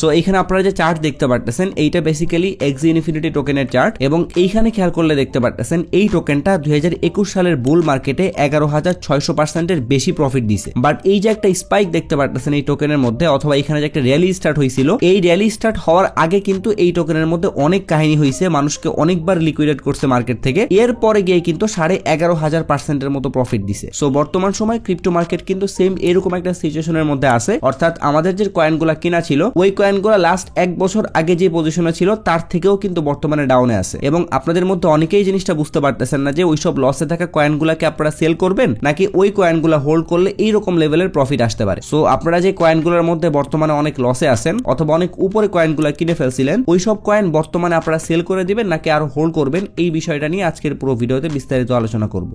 So এইখানে আপনারা যে চার্ট দেখতে পারতেছেন এইটা বেসিক্যালি এক্সি ইনফিনিটি টোকেনের চার্ট, এবং এইখানে খেয়াল করলে দেখতে পারতেছেন এই টোকেনটা 2021 সালের বুল মার্কেটে 11,600% বেশি প্রফিট দিছে। বাট এই যে একটা স্পাইক দেখতে পারতেছেন এই টোকেনের মধ্যে, অথবা এখানে যে একটা র্যালি স্টার্ট হয়েছিল, এই র্যালি স্টার্ট হওয়ার আগে কিন্তু এই টোকেনের মধ্যে অনেক কাহিনী হয়েছে, মানুষকে অনেকবার লিকুইডেট করছে মার্কেট থেকে, এরপরে গিয়ে কিন্তু 11,500% মতো প্রফিট দিছে। সো বর্তমান সময় ক্রিপ্টো মার্কেট কিন্তু সেম এরকম একটা সিচুয়েশনের মধ্যে আছে, অর্থাৎ আমাদের যে কয়েনগুলা কিনা ছিল ওই কয়েনগুলা লাস্ট 1 বছর আগে যে পজিশনে ছিল তার থেকেও কিন্তু বর্তমানে ডাউনে আছে। এবং আপনাদের মধ্যে অনেকেই জিনিসটা বুঝতে পারতেছেন না যে ওইসব লসে থাকা কয়েনগুলাকে আপনারা সেল করবেন নাকি ওই কয়েনগুলা হোল্ড করলে এইরকম লেভেলের প্রফিট আসতে পারে। সো আপনারা যে কয়েনগুলোর মধ্যে বর্তমানে অনেক লসে আছেন অথবা অনেক উপরে কয়েনগুলা কিনে ফেলছিলেন, ওইসব কয়েন বর্তমানে আপনারা সেল করে দিবেন নাকি আরো হোল্ড করবেন, এই বিষয়টা নিয়ে আজকের পুরো ভিডিওতে বিস্তারিত আলোচনা করব।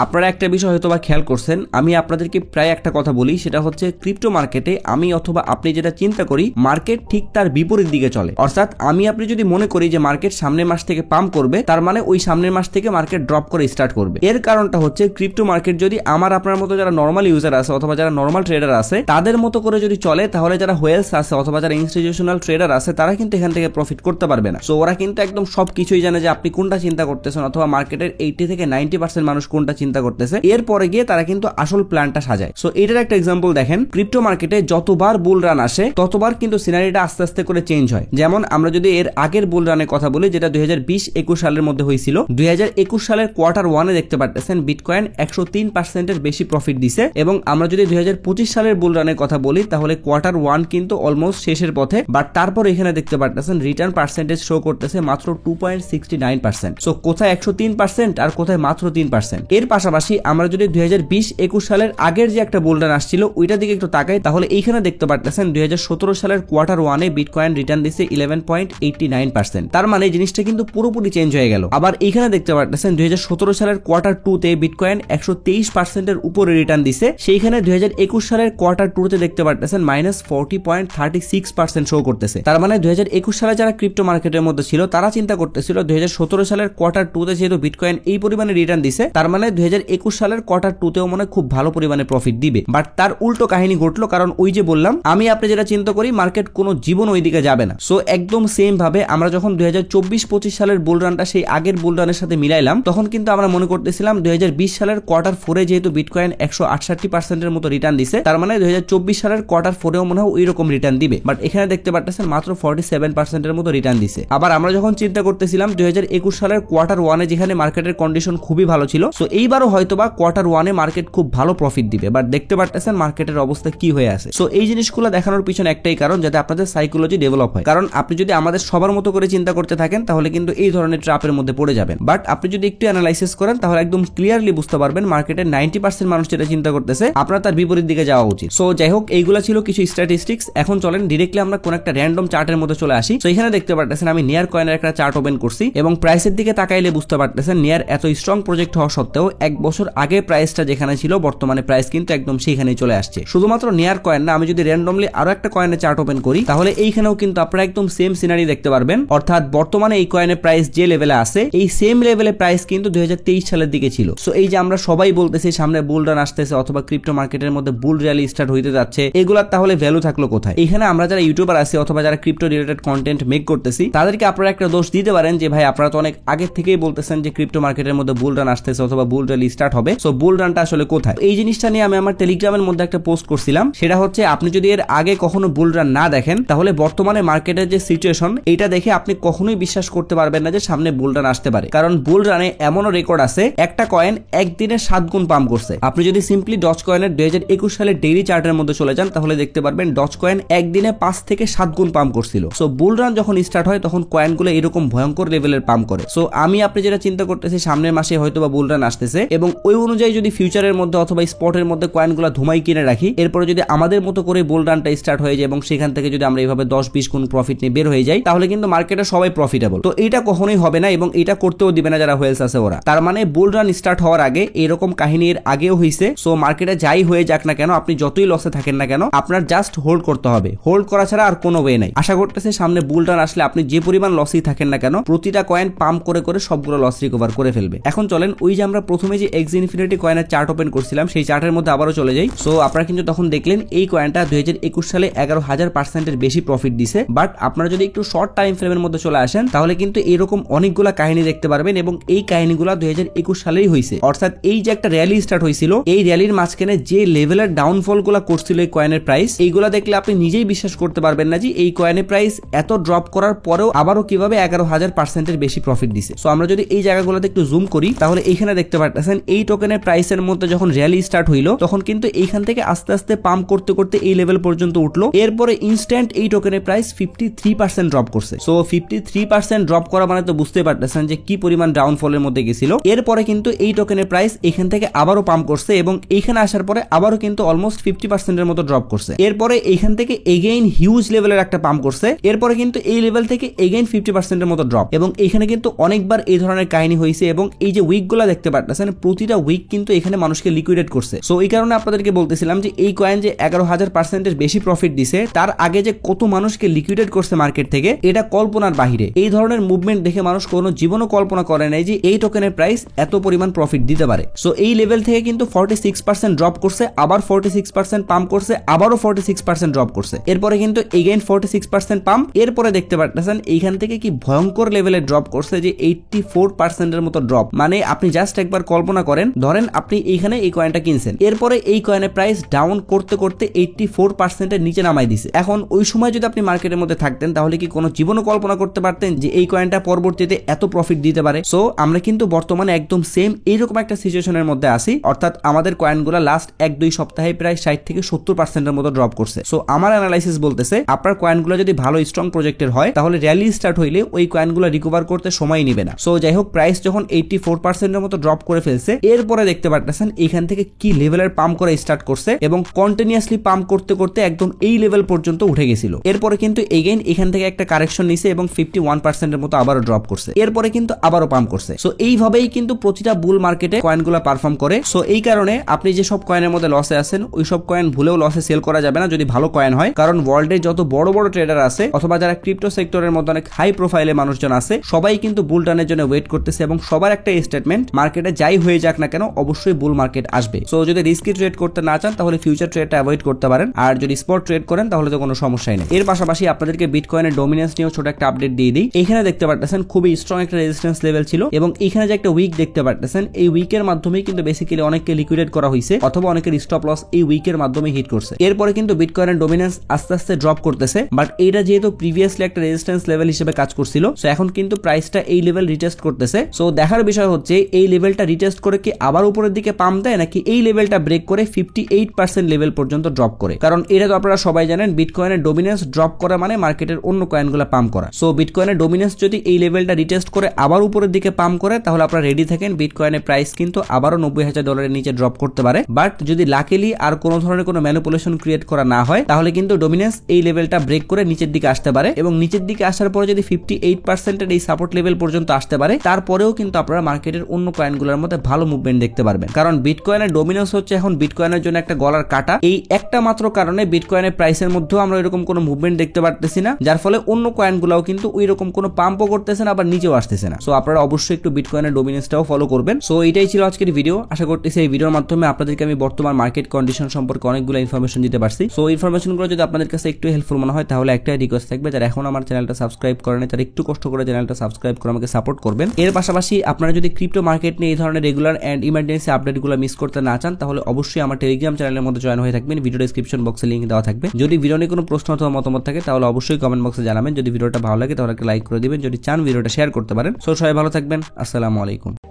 আপনারা একটা বিষয় হয়তো বা খেয়াল করছেন, আমি আপনাদেরকে প্রায় একটা কথা বলি, সেটা হচ্ছে ক্রিপ্টো মার্কেটে আমি অথবা আপনি যেটা চিন্তা করি মার্কেট ঠিক তার বিপরীত দিকে চলে। অর্থাৎ আমি আপনি যদি মনে করি যে মার্কেট সামনের মাস থেকে পাম্প করবে, তার মানে ওই সামনের মাস থেকে মার্কেট ড্রপ করে স্টার্ট করবে। এর কারণটা হচ্ছে ক্রিপ্টো মার্কেট যদি আমার আপনার মতো যারা নর্মাল ইউজার আছে অথবা যারা নর্মাল ট্রেডার আছে তাদের মতো করে যদি চলে, তাহলে যারা হোয়েলস আছে অথবা যারা ইনস্টিটিউশনাল ট্রেডার আছে তারা কিন্তু এখান থেকে প্রফিট করতে পারবে না। সো ওরা কিন্তু একদম সবকিছুই জানে যে আপনি কোনটা চিন্তা করতেছেন অথবা মার্কেটের 80 থেকে 90% মানুষ কোনটা চিন্তা করতেছে, এরপরে গিয়ে তারা কিন্তু আসল প্ল্যানটা সাজায়। সো এটার একটা এক্সাম্পল দেখেন, ক্রিপ্টো মার্কেটে যতবার বুল রান আসে ততবার কিন্তু সিনারিটা আস্তে আস্তে করে চেঞ্জ হয়। যেমন আমরা যদি এর আগের বুল রানের কথা বলি, যেটা 2020-21 সালের মধ্যে হয়েছিল, 2021 সালের Q1 দেখতে পারতেছেন বিটকয়েন 103% বেশি প্রফিট দিছে। এবং আমরা যদি 2025 সালের বুল রানের কথা বলি, তাহলে Q1 কিন্তু অলমোস্ট শেষের পথে, বাট তারপর এখানে দেখতে পারতেছেন রিটার্ন পার্সেন্টেজ শো করতেছে মাত্র 2.69%। সো কোথায় 103% আর কোথায় মাত্র 3%। এর পাশাপাশি আমরা যদি 2020-21 সালের আগের যে একটা বুল রান আসছিল ওইটা দিকে একটু তাকাই, তাহলে এইখানে দেখতে পারতেছেন 2017 সালের Q1 বিটকয়েন রিটার্ন দিচ্ছে 11.89%। তার মানে জিনিসটা কিন্তু পুরোপুরি চেঞ্জ হয়ে গেল। আবার এইখানে দেখতে পারতেছেন 2017 সালের Q2 বিটকয়েন 123% এর উপরে রিটার্ন দিছে, সেইখানে 2021 সালের Q2 দেখতে পারতেছেন -40.36% শো করতেছে। তার মানে 2021 সালে যারা ক্রিপ্টো মার্কেটের মধ্যে ছিল তারা চিন্তা করতেছিল 2017 সালের Q2 যেহেতু বিটকয়েন এই পরিমাণে রিটার্ন দিছে, তার মানে 2021 সালের Q2 মনে খুব ভালো পরিমাণে প্রফিট দিবে। বাট তার উল্টো কাহিনী ঘটলো, কারণ ওই যে বললাম আমি আপনি যেটা চিন্তা করি মার্কেট কোনো জীবন ওই দিকে যাবে না। সো একদম সেম ভাবে আমরা যখন 2024-25 সালের বুল রানটা সেই আগের বুল রানের সাথে মিলাইলাম, তখন কিন্তু আমরা মনে করতেছিলাম 2020 সালের Q4 যেহেতু বিটকয়েন 168% এর মতো রিটার্ন দিছে, তার মানে 2024 সালের Q4 মনে হয় ওই রকম রিটার্ন দিবে। বাট এখানে দেখতে পারতেছেন মাত্র 47% এর মতো রিটার্ন দিছে। আবার আমরা যখন চিন্তা করতেছিলাম 2021 সালের Q1 যেখানে মার্কেটের কন্ডিশন খুবই ভালো ছিল, সো এইবারও হয়তোবা Q1 মার্কেট খুব ভালো প্রফিট দিবে, বাট দেখতে পারতেছেন মার্কেটের অবস্থা কি হয়ে আছে। সো এই জিনিসগুলো দেখানোর পিছনে একটাই কারণ, যাতে আপনাদের সাইকোলজি ডেভেলপ হয়। কারণ আপনি যদি আমাদের সবার মতো করে চিন্তা করতে থাকেন তাহলে কিন্তু এই ধরনের ট্র্যাপের মধ্যে পড়ে যাবেন। বাট আপনি যদি একটু অ্যানালাইসিস করেন তাহলে একদম ক্লিয়ারলি বুঝতে পারবেন মার্কেটের 90% মানুষ যেটা চিন্তা করতেছে আপনার তার বিপরীত দিকে যাওয়া উচিত। সো যাই হোক, এইগুলো ছিল কিছু স্ট্যাটিস্টিক্স। এখন চলেন ডিরেক্টলি আমরা কোন একটা র্যান্ডম চার্টের মধ্যে চলে আসি। সো এখানে দেখতে পারতেছেন আমি নিয়ার কয়েনের একটা চার্ট ওপেন করছি, এবং প্রাইসের দিকে তাকাইলে বুঝতে পারতেছেন নিয়ার এত স্ট্রং প্রজেক্ট হওয়া সত্ত্বেও 1 বছর আগে প্রাইসটা যেখানে ছিল বর্তমানে প্রাইস কিন্তু একদম সেইখানেই চলে আসছে। শুধুমাত্র নিয়ার কয়েন না, আমি যদি র্যান্ডমলি আরো একটা কয়েনের চার্ট ওপেন করি তাহলে এইখানেও কিন্তু আপনারা একদম সেম সিনারি দেখতে পারবেন। অর্থাৎ বর্তমানে এই কয়েনের প্রাইস যে লেভেলে আছে এই সেম লেভেলে প্রাইস কিন্তু 2023 সালের দিকে ছিল। সো এই যে আমরা সবাই বলতেছি সামনে বুল রান আসতেছে অথবা ক্রিপ্টো মার্কেটের মধ্যে বুল র্যালি স্টার্ট হইতে যাচ্ছে, এগুলার তাহলে ভ্যালু থাকলো কোথায়? এখানে আমরা যারা ইউটিউবার আছি অথবা যারা ক্রিপ্টো রিলেটেড কন্টেন্ট মেক করতেছি তাদেরকে আপনারা একটা দোষ দিতে পারেন যে ভাই আপনারা তো অনেক আগে থেকেই বলতেছেন যে ক্রিপ্টো মার্কেটের মধ্যে বুল রান আসতেছে অথবা বুল র্যালি স্টার্ট হবে, সো বুল রানটা আসলে কোথায়? এই জিনিসটা নিয়ে আমি আমার টেলিগ্রামের মধ্যে একটা পোস্ট করছিলাম। সেটা হচ্ছে আপনি যদি এর আগে কখনো বুল রান না দেখেন তাহলে বর্তমানে মার্কেটের যে সিচুয়েশন এইটা দেখে আপনি কখনোই বিশ্বাস করতে পারবেন না যে সামনে বুল রান আসতে পারে। কারণ বুল রানে এমনও রেকর্ড আছে একটা কয়েন একদিনে 7 গুণ পাম্প করছে। আপনি যদি সিম্পলি ডজ কয়েনের 2021 সালের ডেইলি চার্টের মধ্যে চলে যান তাহলে দেখতে পারবেন ডজ কয়েন একদিনে 5 থেকে 7 গুণ পাম্প করছিল। সো বুল রান যখন স্টার্ট হয় তখন কয়েনগুলো এরকম ভয়ঙ্কর লেভেলের পাম্প করে। সো আমি আপনি যেটা চিন্তা করতেছি সামনের মাসে হয়তো বা বুল রান আসতেছে, এবং ওই অনুযায়ী যদি ফিউচারের মধ্যে অথবা স্পটের মধ্যে কয়েনগুলো ধুমাই কিনে রাখি, এরপরে যদি আমাদের মতো করে বুল রানটা স্টার্ট হয়ে যায় এবং সেখান থেকে যদি আমরা এইভাবে 10-20 গুণ প্রফিট নিয়ে বের হয়ে যাই তাহলে কিন্তু মার্কেটে সবাই প্রফিটেবল। তো এটা কখনোই হবে না এবং এটা করতেও দিবে না যারা হোয়েলস আছে ওরা। তার মানে বুল রান স্টার্ট হওয়ার আগে এরকম কাহিনীর আগেও হয়েছে। সো মার্কেটে যাই হয়ে যাক না কেন, আপনি যতই লসে থাকেন না কেন, আপনার জাস্ট হোল্ড করতে হবে। হোল্ড করা ছাড়া আর কোনো ওয়ে নাই। আশা করতেছে সামনে বুল রান আসলে আপনি যে পরিমাণ লসই থাকেন না কেন প্রতিটা কয়েন পাম্প করে করে সবগুলো লস রিকভার করে ফেলবে। এখন চলেন ওই যে আমরা প্রথমে আমি যে এক্স ইনফিনিটি কয়েনের চার্ট ওপেন করছিলাম সেই চার্টের মধ্যে আবারও চলে যাই। সো আপনারা কিন্তু তখন দেখলেন এই কয়েনটা 2021 সালে 11,000% বেশি প্রফিট দিছে। বাট আপনারা যদি একটু শর্ট টাইম ফ্রেমের মধ্যে চলে আসেন তাহলে কিন্তু এরকম অনেকগুলা কাহিনী দেখতে পারবেন এবং এই কাহিনীগুলা 2021 সালেই হয়েছে। অর্থাৎ এই যে একটা র্যালি স্টার্ট হয়েছিল, এই র্যালির মাঝখানে যে লেভেলের ডাউনফল গুলা করছিল এই কয়েনের প্রাইস, এইগুলা দেখলে আপনি নিজেই বিশ্বাস করতে পারবেন না যে এই কয়েনের প্রাইস এত ড্রপ করার পরেও আবারও কিভাবে 11,000% বেশি প্রফিট দিছে। সো আমরা যদি এই জায়গাগুলোতে একটু জুম করি তাহলে এইখানে দেখতে পাচ্ছেন এই টোকেনের প্রাইসের মধ্যে যখন র্যালি স্টার্ট হইলো তখন কিন্তু এইখান থেকে আস্তে আস্তে পাম্প করতে করতে এই লেভেল পর্যন্ত উঠলো। এরপরে ইনস্ট্যান্ট এই টোকেনের প্রাইস 53% ড্রপ করছে। সো 53% ড্রপ করা মানে তো বুঝতে পারতেছেন যে কি পরিমাণ ডাউনফলের মধ্যে গেছিল। এরপরে কিন্তু এই টোকেনের প্রাইস এখান থেকে আবারও পাম্প করছে এবং এইখানে আসার পরে আবারও কিন্তু অলমোস্ট 50% এর মতো ড্রপ করছে। এরপরে এইখান থেকে এগেইন হিউজ লেভেলের একটা পাম্প করছে। এরপরে কিন্তু এই লেভেল থেকে এগেইন 50% এর মতো ড্রপ এবং এখানে কিন্তু অনেকবার এই ধরনের কাহিনী হয়েছে এবং এই যে উইক গুলা দেখতে পাচ্ছেন প্রতিটা উইক কিন্তু এখানে মানুষকে লিকুইডেট করছে। সো এই কারণে আপনাদেরকে বলতেছিলাম যে এই কয়েন যে 11,000% বেশি প্রফিট দিছে তার আগে যে কত মানুষকে লিকুইডেট করছে মার্কেট থেকে এটা কল্পনার বাহিরে। এই ধরনের মুভমেন্ট দেখে মানুষ কোনো জীবনও কল্পনা করে নাই যে এই টোকেনের প্রাইস এত পরিমাণ প্রফিট দিতে পারে। সো এই লেভেল থেকে কিন্তু 46% ড্রপ করছে, আবার 46% পাম্প করছে, আবারও 46% ড্রপ করছে। এরপরে কিন্তু এগেইন 46% পাম্প। এরপরে দেখতে পাচ্ছেন এইখান থেকে কি ভয়ঙ্কর লেভেলে ড্রপ করছে যে 84% এর মতো ড্রপ। মানে আপনি জাস্ট একবার কল্পনা করেন, ধরেন আপনি এইখানে এই কয়েনটা কিনছেন, এরপরে এই কয়েনের প্রাইস ডাউন করতে করতে 84% এর নিচে নামাই দিছে। এখন ওই সময় যদি আপনি মার্কেটের মধ্যে থাকতেন তাহলে কি কোনো জীবনও কল্পনা করতে পারতেন যে এই কয়েনটা পরবর্তীতে এত প্রফিট দিতে পারে? সো আমরা কিন্তু বর্তমানে একদম সেম এইরকম একটা সিচুয়েশনের মধ্যে আছি। অর্থাৎ আমাদের কয়েনগুলো লাস্ট 1-2 সপ্তাহে প্রায় 60 থেকে 70% এর মতো ড্রপ করছে। সো আমার অ্যানালাইসিস বলতেছে আপনার কয়েনগুলো যদি ভালো স্ট্রং প্রজেক্টের হয় তাহলে র্যালি স্টার্ট হইলে ওই কয়েনগুলো রিকভার করতে সময় নেবে না। সো যাই হোক, প্রাইস যখন 84% এর মতো ড্রপ করে ফেলছে এরপরে দেখতে পাচ্ছেন এখান থেকে কি লেভেলের পাম্প করে স্টার্ট করছে এবং কন্টিনিউয়াসলি পাম্প করতে করতে একদম এই লেভেল পর্যন্ত উঠে গেছিল। এরপরে কিন্তু এগেইন এখান থেকে একটা কারেকশন নিছে এবং 51% এর মতো আবারও ড্রপ করছে। এরপরে কিন্তু আবারও পাম্প করছে। সো এইভাবেই কিন্তু প্রতিটা বুল মার্কেটে কয়েনগুলো পারফর্ম করে। সো এই কারণে আপনি যে সব কয়েনের মধ্যে লসে আছেন ওই সব কয়েন ভুলেও লসে সেল করা যাবে না যদি ভালো কয়েন হয়। কারণ ওয়ার্ল্ডে যত বড় বড় ট্রেডার আছে অথবা যারা ক্রিপ্টো সেক্টরের মধ্যে অনেক হাই প্রোফাইলে মানুষজন আছে সবাই কিন্তু বুল টানের জন্য ওয়েট করতেছে এবং সবার একটা স্টেটমেন্ট, মার্কেটে যাই হয়ে যাক না কেন অবশ্যই বুল মার্কেট আসবে। সো যদি রিস্কি ট্রেড করতে না চান তাহলে ফিউচার ট্রেডটা অ্যাভয়েড করতে পারেন, আর যদি স্পট ট্রেড করেন তাহলে তো কোনো সমস্যাই নেই। এর পাশাপাশি আপনাদেরকে বিটকয়েনের ডমিনেন্স নিয়েও ছোট একটা আপডেট দিয়ে দিই। এখানে দেখতে পাচ্ছেন খুবই স্ট্রং একটা রেজিস্ট্যান্স লেভেল ছিল এবং এখানে যে একটা উইক দেখতে পাচ্ছেন এই উইকের মাধ্যমে কিন্তু বেসিক্যালি অনেককে লিকুইডেট করা হয়েছে অথবা অনেকের স্টপ লস এই উইকের মাধ্যমে হিট করছে। এরপরে কিন্তু বিটকয়েনের ডমিনেন্স আস্তে আস্তে ড্রপ করতেছে, বাট এইটা যেহেতু প্রিভিয়াসলি একটা রেজিস্ট্যান্স লেভেল হিসেবে কাজ করছিল সো এখন কিন্তু প্রাইসটা এই লেভেল রিটেস্ট করতেছে। সো দেখার বিষয় হচ্ছে এই লেভেলটা রিটেস্ট করে কি আবার উপরের দিকে পাম্প দেয় নাকি এই লেভেলটা ব্রেক করে 58% লেভেল পর্যন্ত ড্রপ করে। কারণ এটা তো আপনারা সবাই জানেন বিটকয়েনের ডমিনেন্স ড্রপ করা মানে মার্কেটের অন্য কয়েনগুলো পাম্প করা। সো বিটকয়েনের ডমিনেন্স যদি এই লেভেলটা রিটেস্ট করে আবার উপরের দিকে পাম্প করে তাহলে আপনারা রেডি থাকেন, বিটকয়েনের প্রাইস কিন্তু আবারও $90,000 নিচে ড্রপ করতে পারে। বাট যদি লাকিলি আর কোনো ধরনের কোনো ম্যানিপুলেশন ক্রিয়েট করা না হয় তাহলে কিন্তু ডমিনেন্স এই লেভেলটা ব্রেক করে নিচের দিকে আসতে পারে এবং নিচের দিকে আসার পরে যদি 58% এর এই সাপোর্ট লেভেল পর্যন্ত আসতে পারে তারপরেও কিন্তু আপনারা মার্কেটের অন্য কয়েনগুলোর মধ্যে ভালো মুভমেন্ট দেখতে পারবেন। কারণ বিটকয়েনের ডমিনেন্স হচ্ছে এখন বিটকয়েনের জন্য একটা গলার কাটা। এই একটা মাত্র কারণে বিটকয়েনের প্রাইসের মধ্যেও আমরা এরকম কোনো মুভমেন্ট দেখতে পারতেছি না, যার ফলে অন্য কয়েনগুলোও কিন্তু ওই রকম কোনো পাম্পও করতেছে না আবার নিচেও আসতেছে না। সো আপনারা অবশ্যই একটু বিটকয়েনের ডমিনেন্সটাও ফলো করবেন। সো এটাই ছিল আজকের ভিডিও। আশা করতেছি এই ভিডিওর মাধ্যমে আপনাদেরকে আমি বর্তমান মার্কেট কন্ডিশন সম্পর্কে অনেকগুলো ইনফরমেশন দিতে পারছি। সো ইনফরমেশনগুলো যদি আপনাদের কাছে একটু হেল্পফুল মনে হয় তাহলে একটাই রিকোয়েস্ট থাকবে, যারা এখন আমার চ্যানেলটা সাবস্ক্রাইব করেন তারা একটু কষ্ট করে চ্যানেলটা সাবস্ক্রাইব করে আমাকে সাপোর্ট করবেন। এর পাশাপাশি আপনারা যদি ক্রিপ্টো মার্কেট নিয়ে এই ধরনের রেগুলার এন্ড ইমার্জেন্সি আপডেটগুলো মিস করতে না চান তাহলে অবশ্যই আমার টেলিগ্রাম চ্যানেলের মধ্যে জয়েন হয়ে থাকবেন। ভিডিও ডেসক্রিপশন বক্সে লিংক দেওয়া থাকবে। যদি ভিডিও নিয়ে কোনো প্রশ্ন অথবা মতামত থাকে তাহলে অবশ্যই কমেন্ট বক্সে জানাবেন। যদি ভিডিওটা ভালো লাগে তাহলে একটা লাইক করে দিবেন, যদি চান ভিডিওটা শেয়ার করতে পারেন। সো সবাই ভালো থাকবেন। আসসালামু আলাইকুম।